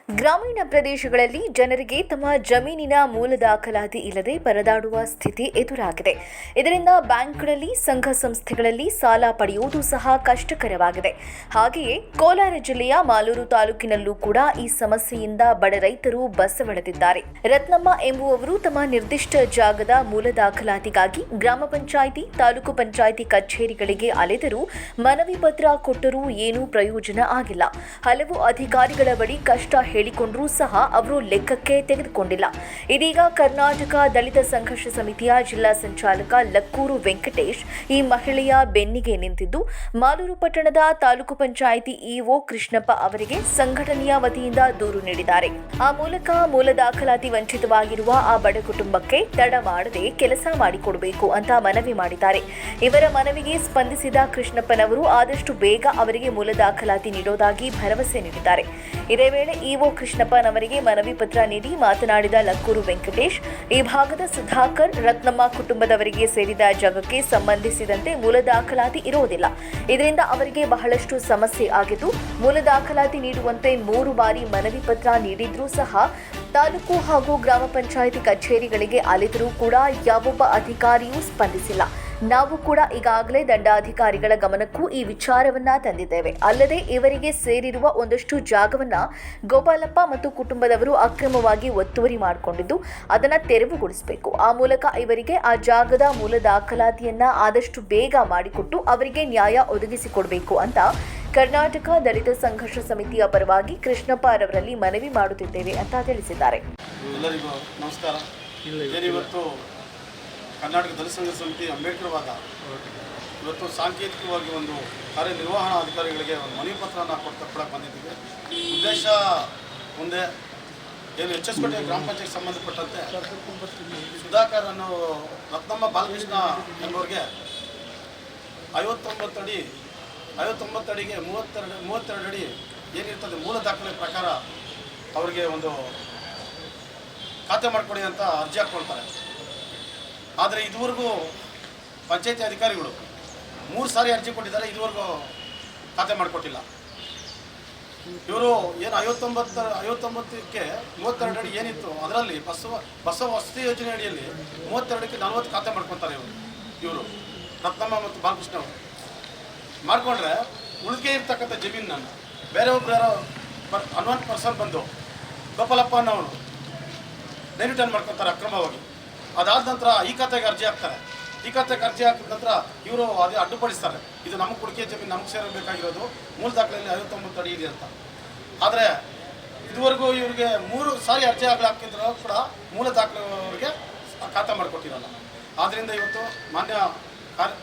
ಗ್ರಾಮೀಣ ಪ್ರದೇಶಗಳಲ್ಲಿ ಜನರಿಗೆ ತಮ್ಮ ಜಮೀನಿನ ಮೂಲ ದಾಖಲಾತಿ ಇಲ್ಲದೆ ಪರದಾಡುವ ಸ್ಥಿತಿ ಎದುರಾಗಿದೆ. ಇದರಿಂದ ಬ್ಯಾಂಕ್ಗಳಲ್ಲಿ, ಸಂಘ ಸಂಸ್ಥೆಗಳಲ್ಲಿ ಸಾಲ ಪಡೆಯುವುದು ಸಹ ಕಷ್ಟಕರವಾಗಿದೆ. ಹಾಗೆಯೇ ಕೋಲಾರ ಜಿಲ್ಲೆಯ ಮಾಲೂರು ತಾಲೂಕಿನಲ್ಲೂ ಕೂಡ ಈ ಸಮಸ್ಯೆಯಿಂದ ಬಡ ರೈತರು ಬಸವಳೆದಿದ್ದಾರೆ. ರತ್ನಮ್ಮ ಎಂಬುವವರು ತಮ್ಮ ನಿರ್ದಿಷ್ಟ ಜಾಗದ ಮೂಲ ದಾಖಲಾತಿಗಾಗಿ ಗ್ರಾಮ ಪಂಚಾಯಿತಿ, ತಾಲೂಕು ಪಂಚಾಯಿತಿ ಕಚೇರಿಗಳಿಗೆ ಅಲೆದರೂ ಮನವಿ ಪತ್ರ ಕೊಟ್ಟರೂ ಏನೂ ಪ್ರಯೋಜನ ಆಗಿಲ್ಲ. ಹಲವು ಅಧಿಕಾರಿಗಳ ಬಳಿ ಕಷ್ಟ ಹೇಳಿಕೊಂಡರೂ ಸಹ ಅವರು ಲೆಕ್ಕಕ್ಕೆ ತೆಗೆದುಕೊಂಡಿಲ್ಲ. ಇದೀಗ ಕರ್ನಾಟಕ ದಲಿತ ಸಂಘರ್ಷ ಸಮಿತಿಯ ಜಿಲ್ಲಾ ಸಂಚಾಲಕ ಲಕ್ಕೂರು ವೆಂಕಟೇಶ್ ಈ ಮಹಿಳೆಯ ಬೆನ್ನಿಗೆ ನಿಂತಿದ್ದು, ಮಾಲೂರು ಪಟ್ಟಣದ ತಾಲೂಕು ಪಂಚಾಯಿತಿ ಇಒ ಕೃಷ್ಣಪ್ಪ ಅವರಿಗೆ ಸಂಘಟನೆಯ ವತಿಯಿಂದ ದೂರು ನೀಡಿದ್ದಾರೆ. ಆ ಮೂಲಕ ಮೂಲ ದಾಖಲಾತಿ ವಂಚಿತವಾಗಿರುವ ಆ ಬಡ ಕುಟುಂಬಕ್ಕೆ ತಡ ಮಾಡದೆ ಕೆಲಸ ಮಾಡಿಕೊಡಬೇಕು ಅಂತ ಮನವಿ ಮಾಡಿದ್ದಾರೆ. ಇವರ ಮನವಿಗೆ ಸ್ಪಂದಿಸಿದ ಕೃಷ್ಣಪ್ಪನವರು ಆದಷ್ಟು ಬೇಗ ಅವರಿಗೆ ಮೂಲ ದಾಖಲಾತಿ ನೀಡೋದಾಗಿ ಭರವಸೆ ನೀಡಿದ್ದಾರೆ. ಇದೇ ವೇಳೆ ಇಒ ಕೃಷ್ಣಪ್ಪನವರಿಗೆ ಮನವಿ ಪತ್ರ ನೀಡಿ ಮಾತನಾಡಿದ ಲಕ್ಕೂರು ವೆಂಕಟೇಶ್, ಈ ಭಾಗದ ಸುಧಾಕರ್, ರತ್ನಮ್ಮ ಕುಟುಂಬದವರಿಗೆ ಸೇರಿದ ಜಾಗಕ್ಕೆ ಸಂಬಂಧಿಸಿದಂತೆ ಮೂಲ ದಾಖಲಾತಿ ಇರುವುದಿಲ್ಲ. ಇದರಿಂದ ಅವರಿಗೆ ಬಹಳಷ್ಟು ಸಮಸ್ಯೆ ಆಗಿದ್ದು, ಮೂಲ ದಾಖಲಾತಿ ನೀಡುವಂತೆ 3 ಬಾರಿ ಮನವಿ ಪತ್ರ ನೀಡಿದ್ರೂ ಸಹ ತಾಲೂಕು ಹಾಗೂ ಗ್ರಾಮ ಪಂಚಾಯಿತಿ ಕಚೇರಿಗಳಿಗೆ ಅಲೆದರೂ ಕೂಡ ಯಾವೊಬ್ಬ ಅಧಿಕಾರಿಯೂ ಸ್ಪಂದಿಸಿಲ್ಲ. ನಾವು ಕೂಡ ಈಗಾಗಲೇ ದಂಡಾಧಿಕಾರಿಗಳ ಗಮನಕ್ಕೂ ಈ ವಿಚಾರವನ್ನ ತಂದಿದ್ದೇವೆ. ಅಲ್ಲದೆ ಇವರಿಗೆ ಸೇರಿರುವ ಒಂದಷ್ಟು ಜಾಗವನ್ನ ಗೋಪಾಲಪ್ಪ ಮತ್ತು ಕುಟುಂಬದವರು ಅಕ್ರಮವಾಗಿ ಒತ್ತುವರಿ ಮಾಡಿಕೊಂಡಿದ್ದು ಅದನ್ನ ತೆರವುಗೊಳಿಸಬೇಕು. ಆ ಮೂಲಕ ಇವರಿಗೆ ಆ ಜಾಗದ ಮೂಲ ದಾಖಲಾತಿಯನ್ನ ಆದಷ್ಟು ಬೇಗ ಮಾಡಿಕೊಟ್ಟು ಅವರಿಗೆ ನ್ಯಾಯ ಒದಗಿಸಿಕೊಡಬೇಕು ಅಂತ ಕರ್ನಾಟಕ ದಲಿತ ಸಂಘರ್ಷ ಸಮಿತಿಯ ಪರವಾಗಿ ಕೃಷ್ಣಪ್ಪ ಅವರಲ್ಲಿ ಮನವಿ ಮಾಡುತ್ತಿದ್ದೇವೆ ಅಂತ ತಿಳಿಸಿದ್ದಾರೆ. ಎಲ್ಲರಿಗೂ ನಮಸ್ಕಾರ. ಇವತ್ತು ಕರ್ನಾಟಕ ದಲಿತ ಸಂಘರ್ಷ ಸಮಿತಿ ಅಂಬೇಡ್ಕರ್ ವಾದ ಇವತ್ತು ಸಾಂಕೇತಿಕವಾಗಿ ಒಂದು ಕಾರ್ಯನಿರ್ವಹಣಾ ಅಧಿಕಾರಿಗಳಿಗೆ ಒಂದು ಮನವಿ ಪತ್ರವನ್ನು ಕೊಡಕ್ಕೆ ಬಂದಿದ್ದೀವಿ. ಉದ್ದೇಶ ಒಂದೇ, ಏನು HS ಕೋಟೆ ಗ್ರಾಮ ಪಂಚಾಯತ್ ಸಂಬಂಧಪಟ್ಟಂತೆ ಸುಧಾಕರ್ ಅನ್ನೋ ರತ್ನಮ್ಮ ಬಾಲಕೃಷ್ಣ ಎಂಬುವರಿಗೆ 59 ಅಡಿಗೆ 32 ಅಡಿ ಏನಿರ್ತದೆ ಮೂಲ ದಾಖಲೆ ಪ್ರಕಾರ ಅವರಿಗೆ ಒಂದು ಖಾತೆ ಮಾಡಿಕೊಡಿ ಅಂತ ಅರ್ಜಿ ಹಾಕ್ಕೊಳ್ತಾರೆ. ಆದರೆ ಇದುವರೆಗೂ ಪಂಚಾಯತಿ ಅಧಿಕಾರಿಗಳು 3 ಸಾರಿ ಅರ್ಜಿ ಕೊಟ್ಟಿದ್ದಾರೆ, ಇದುವರೆಗೂ ಖಾತೆ ಮಾಡಿಕೊಟ್ಟಿಲ್ಲ. ಇವರು ಏನು 59ಕ್ಕೆ 32 ಅಡಿ ಏನಿತ್ತು ಅದರಲ್ಲಿ ಬಸವ ವಸತಿ ಯೋಜನೆ ಅಡಿಯಲ್ಲಿ 32ಕ್ಕೆ 40 ಖಾತೆ ಮಾಡ್ಕೊತಾರೆ ಇವರು ರತ್ನಮ್ಮ ಮತ್ತು ಬಾಲಕೃಷ್ಣ ಅವರು. ಮಾಡಿಕೊಂಡ್ರೆ ಉಳಿಕೆ ಇರ್ತಕ್ಕಂಥ ಜಮೀನನ್ನು ಬೇರೆಯೊಬ್ಬರು ಯಾರೋ ಅನ್ವಾನ್ ಪರ್ಸನ್ ಬಂದು ಗೋಪಾಲಪ್ಪ ಅನ್ನೋರು ರಿಟರ್ನ್ ಮಾಡ್ಕೊತಾರೆ ಅಕ್ರಮವಾಗಿ. ಅದಾದ ನಂತರ ಈ ಖಾತೆಗೆ ಅರ್ಜಿ ಹಾಕ್ತಾರೆ. ಈ ಖಾತೆಗೆ ಅರ್ಜಿ ಹಾಕಿದ ನಂತರ ಇವರು ಅದೇ ಅಡ್ಡುಪಡಿಸ್ತಾರೆ, ಇದು ನಮಗೆ ಕುಡಿಕೆ ಜಮೀನು ನಮಗೆ ಸೇರಬೇಕಾಗಿರೋದು ಮೂಲ ದಾಖಲೆಯಲ್ಲಿ 59 ಅಡಿ ಇದೆ ಅಂತ. ಆದರೆ ಇದುವರೆಗೂ ಇವರಿಗೆ 3 ಸಾರಿ ಅರ್ಜಿ ಹಾಕಿದ್ರು ಕೂಡ ಮೂಲ ದಾಖಲೆಯವರಿಗೆ ಖಾತೆ ಮಾಡಿಕೊಟ್ಟಿರಲ್ಲ. ಆದ್ದರಿಂದ ಇವತ್ತು ಮಾನ್ಯ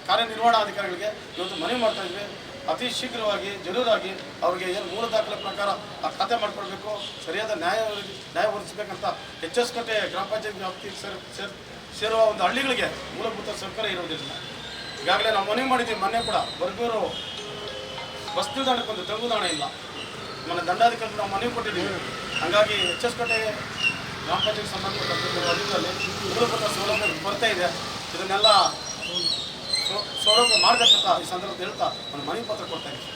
ಕಾರ್ಯನಿರ್ವಹಣಾಧಿಕಾರಿಗಳಿಗೆ ಇವತ್ತು ಮನವಿ ಮಾಡ್ತಾ ಇದ್ವಿ, ಅತಿ ಶೀಘ್ರವಾಗಿ ಜರೂರಾಗಿ ಅವರಿಗೆ ಏನು ಮೂಲ ದಾಖಲೆ ಪ್ರಕಾರ ಆ ಖಾತೆ ಮಾಡಿಕೊಡ್ಬೇಕು, ಸರಿಯಾದ ನ್ಯಾಯ ಒದಗಿಸಬೇಕಂತ HS ಕೋಟೆ ಗ್ರಾಮ ಪಂಚಾಯತ್ ವ್ಯಾಪ್ತಿಗೆ ಸೇರುವ ಒಂದು ಹಳ್ಳಿಗಳಿಗೆ ಮೂಲಭೂತ ಸೌಕರ್ಯ ಇರೋದಿಲ್ಲ. ಈಗಾಗಲೇ ನಾವು ಮನವಿ ಮಾಡಿದ್ದೀವಿ. ಮೊನ್ನೆ ಕೂಡ ಬರ್ಗೂರು ಬಸ್ ನಿಲ್ದಾಣಕ್ಕೆ ಒಂದು ತಂಗುದಾಣ ಇಲ್ಲ, ಮೊನ್ನೆ ದಂಡಾಧಿಕಾರಿ ನಾವು ಮನವಿ ಕೊಟ್ಟಿದ್ದೀವಿ. ಹಾಗಾಗಿ HS ಕೋಟೆ ಗ್ರಾಮ ಪಂಚಾಯತ್ ಸಂಬಂಧಪಟ್ಟ ಹಳ್ಳಿಗಳಲ್ಲಿ ಮೂಲಭೂತ ಸೌಲಭ್ಯ ಕೊರತೆ ಇದೆ. ಇದನ್ನೆಲ್ಲ ಸೌಲಭ್ಯ ಮಾಡಬೇಕಂತ ಈ ಸಂದರ್ಭದಲ್ಲಿ ಹೇಳ್ತಾ ಒಂದು ಮನವಿ ಪತ್ರ ಕೊಡ್ತಾ ಇದ್ದೀವಿ.